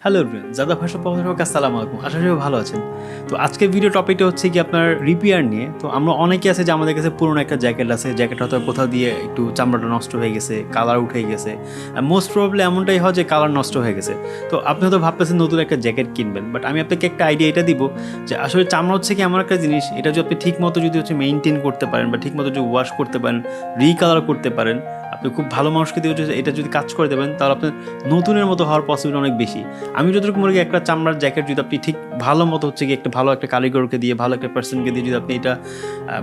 Hello everyone, জাদা ভাষা পক্ষ থেকে আসসালামু আলাইকুম। আশা করি ভালো আছেন। তো আজকের ভিডিও টপিকটা হচ্ছে কি আপনার রিপেয়ার নিয়ে। তো আমরা অনেকে আছে যে আমাদের কাছে পুরনো একটা জ্যাকেট আছে, জ্যাকেট হয়তো কোথাও দিয়ে একটু চামড়াটা নষ্ট হয়ে গেছে, কালার উঠে গেছে। মোস্ট প্রবলি এমনটাই হয় যে কালার নষ্ট হয়ে গেছে। তো আপনি হয়তো ভাবতেছেন নতুন একটা জ্যাকেট কিনবেন, বাট আমি আপনাকে একটা আইডিয়া এটা দিব যে আসলে চামড়া হচ্ছে কি এমন একটা জিনিস, এটা যদি আপনি ঠিক মতো যদি হচ্ছে মেনটেন করতে পারেন বা ঠিক মতো যদি ওয়াশ করতে পারেন, রিকালার করতে পারেন, আপনি খুব ভালো মানুষকে দিয়ে এটা যদি কাজ করে দেবেন, তাহলে আপনার নতুনের মতো হওয়ার পসিবিলিটি অনেক বেশি। আমি যতটুকু মনে করি একটা চামড়ার জ্যাকেট যদি আপনি ঠিক ভালো মতো হচ্ছে কি একটা ভালো একটা কারিগরকে দিয়ে, ভালো একটা পার্সনকে দিয়ে যদি আপনি এটা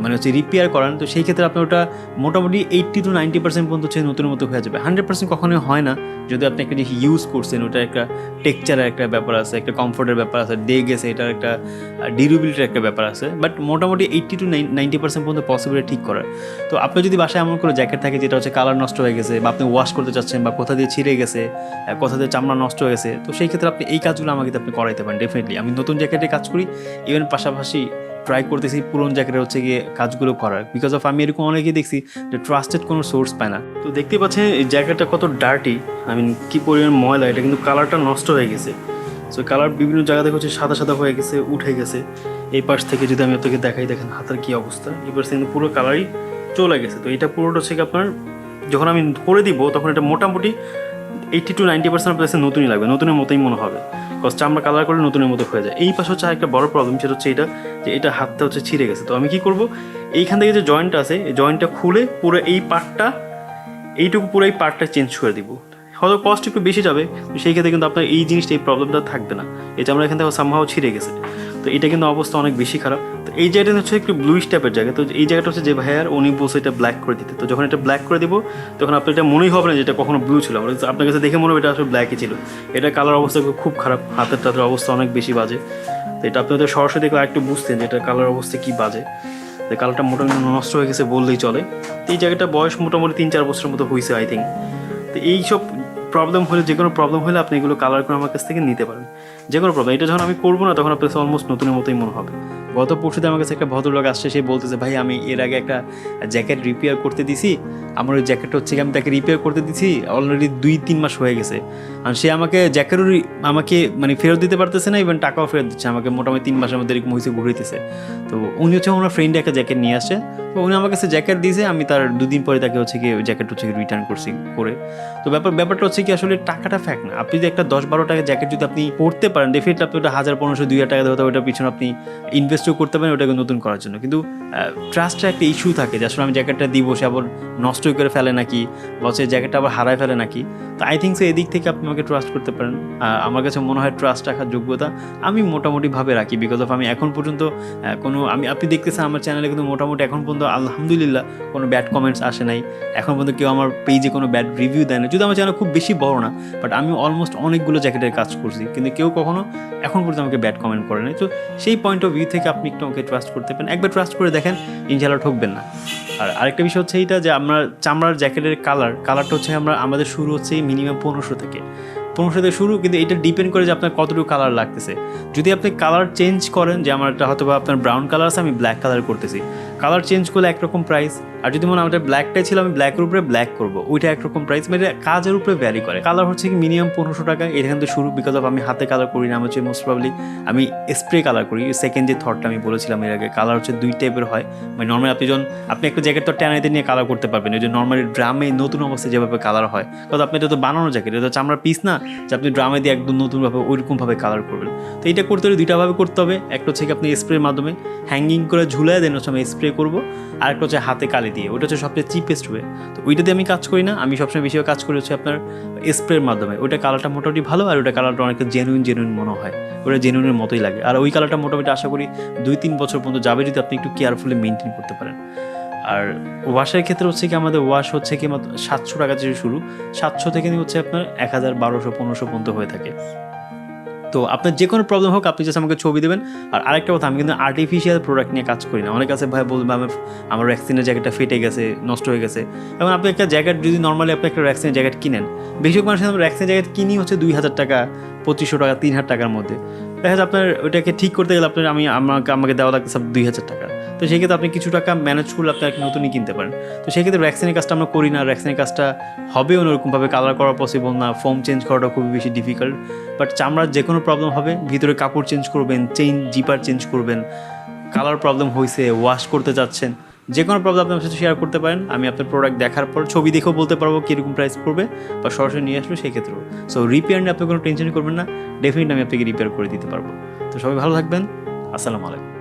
মানে হচ্ছে রিপেয়ার করান, তো সেই ক্ষেত্রে আপনার ওটা মোটামুটি 80 to 90% পর্যন্ত হচ্ছে নতুনের মতো হয়ে যাবে। 100% কখনোই হয় না। যদি আপনি একটা জিনিস ইউজ করছেন, ওটা একটা টেক্সচারের একটা ব্যাপার আছে, একটা কমফোর্টের ব্যাপার আছে, ডে গেছে, এটার একটা ডিউরেবিলিটির একটা ব্যাপার আছে, বাট মোটামুটি 80 to 90% পর্যন্ত পসিবিলিটি ঠিক করার। তো আপনার যদি বাসায় এমন কোনো জ্যাকেট থাকে যেটা হচ্ছে কালার নষ্ট হয়ে গেছে, বা আপনি ওয়াশ করতে চাচ্ছেন, বা কোথা দিয়ে ছিঁড়ে গেছে, কোথা দিয়ে চামড়া নষ্ট হয়ে গেছে, তো সেই ক্ষেত্রে আপনি এই কাজগুলো আমাকে আপনি করাইতে পারেন। ডেফিনেটলি আমি নতুন জ্যাকেটে কাজ করি, ইভেন পাশাপাশি ট্রাই করতেছি পুরনো জ্যাকেটের হচ্ছে গিয়ে কাজগুলো করার, বিকজ অফ আমি এরকম অনেকেই দেখছি যে ট্রাস্টেড কোনো সোর্স পায় না। তো দেখতে পাচ্ছেন এই জ্যাকেটটা কত ডার্টি, আই মিন কী পরিমাণ ময়লা, এটা কিন্তু কালারটা নষ্ট হয়ে গেছে। সো কালার বিভিন্ন জায়গা থেকে হচ্ছে সাদা সাদা হয়ে গেছে, উঠে গেছে। এই পাশ থেকে যদি আমি আপনাকে দেখাই, দেখেন হাতের কী অবস্থা, এই পাশ কিন্তু পুরো কালারই চলে গেছে। তো এটা পুরোটা হচ্ছে কি আপনার যখন আমি করে দিব তখন এটা মোটামুটি 80 to 90% আপনার কাছে নতুনই লাগবে, নতুনের মতোই মনে হবে, কজ চামড়া কালার করে নতুনের মতো হয়ে যায়। এই পাশে হচ্ছে একটা বড় প্রবলেম, সেটা হচ্ছে এটা যে এটা হাতটা হচ্ছে ছিঁড়ে গেছে। তো আমি কী করবো, এইখান থেকে যে জয়েন্টটা আছে, এই জয়েন্টটা খুলে পুরো এই পার্টটা, এইটুকু পুরো এই পার্টটা চেঞ্জ করে দিব। হয়তো কস্ট একটু বেশি যাবে, সেই ক্ষেত্রে কিন্তু আপনার এই জিনিসটা, এই প্রবলেমটা থাকবে না। এই চামড়া এখান থেকে সামহাও ছিঁড়ে গেছে, তো এটা কিন্তু অবস্থা অনেক বেশি খারাপ। তো এই জায়গাটা হচ্ছে একটু ব্লুইশ টাইপের জায়গা। তো এই জায়গাটা হচ্ছে যে ভাইয়ার উনি বলছে এটা ব্ল্যাক করে দিতে। তো যখন এটা ব্ল্যাক করে দিব, তখন আপনার এটা মনেই হবে না যে এটা কখনো ব্লু ছিল। আপনার কাছে দেখে মনে হবে এটা আসলে ব্ল্যাকই ছিল। এটা কালার অবস্থা খুব খারাপ, হাতের টাতের অবস্থা অনেক বেশি বাজে। তো এটা আপনাদের সরাসরি দেখলে একটু বুঝতেন যে এটা কালার অবস্থা কী বাজে। তো কালারটা মোটামুটি নষ্ট হয়ে গেছে বললেই চলে। তো এই জায়গাটা বয়স মোটামুটি 3-4 বছরের মতো হয়েছে আই থিঙ্ক। তো এইসব প্রবলেম হলে, যে কোনো প্রবলেম হলে আপনি এগুলো কালার করে আমার কাছ থেকে নিতে পারেন। যে কোনো প্রবলেম, এটা যখন আমি করবো না তখন আপনার কাছে অলমোস্ট নতুনের মতোই মনে হবে। গত পরশুতে আমার কাছে একটা ভদ্রলোক আসছে, সে বলতেছে ভাই আমি এর আগে একটা জ্যাকেট রিপেয়ার করতে দিছি, আমার ওই জ্যাকেটটা হচ্ছে আমি তাকে রিপেয়ার করতে দিছি অলরেডি 2-3 মাস হয়ে গেছে, আর সে আমাকে জ্যাকেটও আমাকে মানে ফেরত দিতে পারতেছে না, ইভেন টাকাও ফেরত দিচ্ছে আমাকে। মোটামুটি 3 মাসের মধ্যে এরকম হয়েছে, ঘুরিতেছে। তো উনি হচ্ছে ওনার ফ্রেন্ডে একটা জ্যাকেট নিয়ে আসছে, তো উনি আমার কাছে জ্যাকেট দিয়েছে, আমি তার 2 দিন পরে তাকে হচ্ছে গিয়ে ওই জ্যাকেট হচ্ছে রিটার্ন করছি করে। তো ব্যাপারটা হচ্ছে কি আসলে টাকাটা ফ্যাক্ট না। আপনি যদি একটা 10-12 টাকা জ্যাকেট যদি আপনি পড়তে পারেন, ডেফিনেটলি আপনি ওটা 1,000-1,500-2,000 টাকা দেওয়া, ওটার পিছনে আপনি ইনভেস্টও করতে পারেন ওটাকে নতুন করার জন্য। কিন্তু ট্রাস্টের একটা ইস্যু থাকে যে আসলে আমি জ্যাকেটটা দিব, সে আবার নষ্ট করে ফেলে নাকি, বা সে জ্যাকেটটা আবার হারায় ফেলে নাকি। তো আই থিঙ্ক সো এদিক থেকে আপনি আমাকে ট্রাস্ট করতে পারেন। আমার কাছে মনে হয় ট্রাস্ট রাখার যোগ্যতা আমি মোটামুটিভাবে রাখি, বিকজ অফ আমি এখন পর্যন্ত আপনি দেখতেছেন আমার চ্যানেলে কিন্তু মোটামুটি এখন পর্যন্ত আলহামদুলিল্লাহ কোনো ব্যাড কমেন্টস আসে নাই। এখন পর্যন্ত কেউ আমার পেজে কোনো ব্যাড রিভিউ দেয় না, যদি আমার চ্যানেল খুব বেশি বড় না, বাট আমি অলমোস্ট অনেকগুলো জ্যাকেটের কাজ করছি, কিন্তু কেউ কখনো এখন পর্যন্ত আমাকে ব্যাড কমেন্ট করে নাই। তো সেই পয়েন্ট অফ ভিউ থেকে আপনি একটু আমাকে ট্রাস্ট করতে পারেন, একবার ট্রাস্ট করে দেখেন, ইনশাআল্লাহ ঠকবেন না। আর আরেকটা বিষয় হচ্ছে এইটা যে আমরা চামড়ার জ্যাকেটের কালারটা হচ্ছে আমাদের শুরু হচ্ছে মিনিমাম 1500 থেকে শুরু, কিন্তু এটা ডিপেন্ড করে যে আপনার কতটুকু কালার লাগতেছে। যদি আপনি কালার চেঞ্জ করেন, যে আমারটা হয়তো বা আপনার ব্রাউন কালার আছে, আমি ব্ল্যাক কালার করতেছি, কালার চেঞ্জ করলে একরকম প্রাইস। আর যদি মনে হয় আমাদের ব্ল্যাকটাই ছিল, আমি ব্ল্যাকের উপরে ব্ল্যাক করবো, ওইটা একরকম প্রাইস। মানে কাজের উপরে ভ্যারি করে। কালার হচ্ছে কি মিনিমাম 1500 টাকা এখান থেকে শুরু, বিকজ অফ আমি হাতে কালার করি না, আমি হচ্ছে মোস্ট প্রবলি আমি স্প্রে কালার করি। সেকেন্ড যে থটটা আমি বলেছিলাম এর আগে, কালার হচ্ছে 2 টাইপের হয়। মানে নর্মালি আপনি একটা জ্যাকেট তো ট্যানাইতে নিয়ে কালার করতে পারবেন, ওই যে নর্মালি ড্রামে নতুন অবস্থায় যেভাবে কালার হয়, কারণ আপনি এটা তো বানানো জ্যাকেট, এটা তো চামড়ার পিস না যে আপনি ড্রামে দিয়ে একদম নতুনভাবে ওইরকমভাবে কালার করবেন। তো এটা করতে হলে 2টাভাবে করতে হবে। একটা হচ্ছে কি আপনি স্প্রের মাধ্যমে হ্যাঙ্গিং করে ঝুলে দেন, হচ্ছে আমি স্প্রে করবো। আর একটা হচ্ছে হাতে কালি দিয়ে, ওটা হচ্ছে সবচেয়ে চিপেস্ট ওয়ে। তো ওইটাতে আমি কাজ করি না, আমি সবসময় বেশিরভাগ কাজ করি হচ্ছে আপনার স্প্রের মাধ্যমে। ওইটা কালারটা মোটামুটি ভালো, আর ওইটা কালারটা অনেকটা জেনুইন মনে হয়, ওটা জেনুইনের মতোই লাগে। আর ওই কালারটা মোটামুটি আশা করি 2-3 বছর পর্যন্ত যাবে, যদি আপনি একটু কেয়ারফুলি মেনটেন করতে পারেন। আর ওয়াশের ক্ষেত্রে হচ্ছে কি আমাদের ওয়াশ হচ্ছে কি 700 টাকা থেকে শুরু, 700 থেকে হচ্ছে আপনার 1000, 1200, 1500 পর্যন্ত হয়ে থাকে। তো আপনার যে কোনো প্রবলেম হোক, আপনি জাস্ট আমাকে ছবি দেবেন। আর আরেকটা কথা, আমি কিন্তু আর্টিফিশিয়াল প্রোডাক্ট নিয়ে কাজ করি না। অনেক আছে ভাই বলবে আমার র্যাক্সিনের জ্যাকেটটা ফেটে গেছে, নষ্ট হয়ে গেছে। এবং আপনি একটা জ্যাকেট যদি নর্মালি আপনি একটা র্যাক্সিনের জ্যাকেট কিনেন, বেশিরভাগ মানুষ আমরা র্যাক্সিনের জ্যাকেট কিনি হচ্ছে 2000 টাকা, 2500 টাকা, 3000 টাকার মধ্যে। দেখা যাচ্ছে আপনার ওইটাকে ঠিক করতে গেলে আমাকে দেওয়া লাগছে সব 2000 টাকা। তো সেক্ষেত্রে আপনি কিছু টাকা ম্যানেজ করলে আপনি একটা নতুনই কিনতে পারেন। তো সেক্ষেত্রে র্যাক্সিনের কাজটা আমরা করি না, র্যাক্সিনের কাজটা হবে অন্যরকমভাবে, কালার করা পসিবল না, ফোম চেঞ্জ করাটা খুবই বেশি ডিফিকাল্ট। বাট চামড়ার যে কোনো প্রবলেম হবে, ভিতরে কাপড় চেঞ্জ করবেন, জিপার চেঞ্জ করবেন, কালার প্রবলেম হয়েছে, ওয়াশ করতে যাচ্ছেন, যে কোনো প্রবলেম আপনি আমার সাথে শেয়ার করতে পারেন। আমি আপনার প্রোডাক্ট দেখার পর ছবি দেখেও বলতে পারবো কীরকম প্রাইস পড়বে, বা সরাসরি নিয়ে আসলে সেক্ষেত্রেও। সো রিপেয়ার নিয়ে আপনি কোনো টেনশন করবেন না, ডেফিনেটলি আমি আপনাকে রিপেয়ার করে দিতে পারবো। তো সবাই ভালো থাকবেন, আসসালামু আলাইকুম।